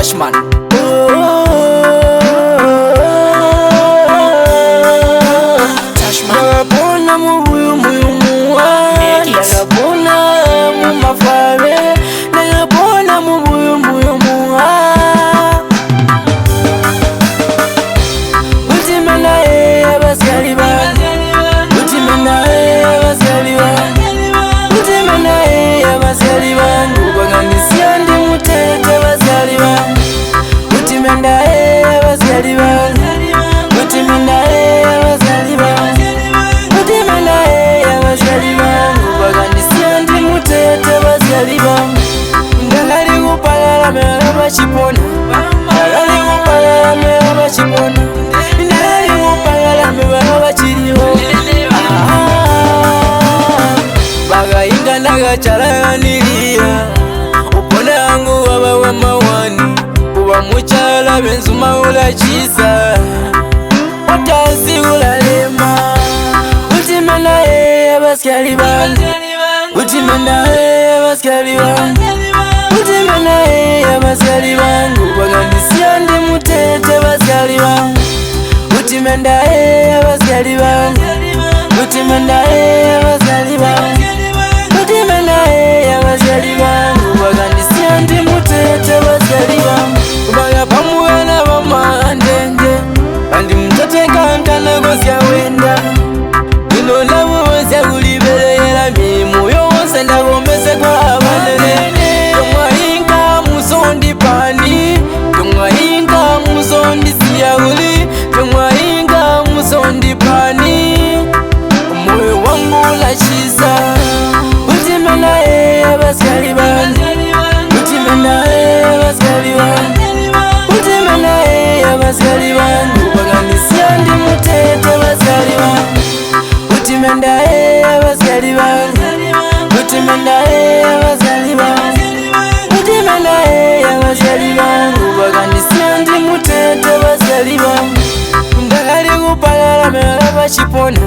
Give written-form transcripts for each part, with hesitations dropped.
Tashman. Nagapona mubuyu muyumuwa, nagapona mumafare, nagapona mubuyu muyumuwa. Utimena abasyali bange, utimena abasyali bange, utimena abasyali bange, ubagandisya ndi mutete basyali bange, utimena abasyali bange, utimena abasyali bange, utimena abasyali bange, ubagandisya ndi mutete basyali bange. Ndakali kupalala mera bachipona, ndakali kupalala mera bachipona, ndakali kupalala mera bachiriho. Bagayinga ndagachalaganiriya, upona wangu waba wamawani, kuba muchala benzuma ulachisa, utasi ulalema. Utimena abasyali bange, utimena abasyali bange, utimena abasyali bange, ubagandisya ndi mutete basyali bange, utimena abasyali bange, utimena abasyali bange, utimena abasyali bange, ubagandisya ndi mutete basyali bange. Ubaya pamuwe na bamandenge, andi mutete kankana gosya wenda, ino nabo wese kulibereyera mimuyo wose ndagomese kwa abanene. Yomwahinga musondi pani, yomwahinga musondi siyahuli, yomwahinga musondi pani, moyo wangu ulachisa. Utimena abasyali bange, utimena abasyali bange, utimena abasyali bange, ubagandisya ndi mutete basyali bange, utimena abasyali bange, utimena abasyali bange, utimena abasyali bange, ubagandisya ndi mutete basyali bange. Ndakali kupalala mera bachipona,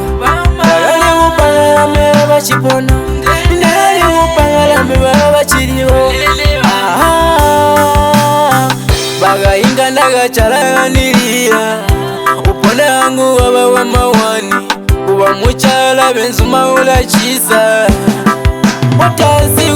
ndakali kupalala mera bachipona, ndakali kupalala mera bachiriho. Bagayinga ndagachalaganiriya, upona wangu waba wamawani, kuba muchala benzuma ulachisa, utasi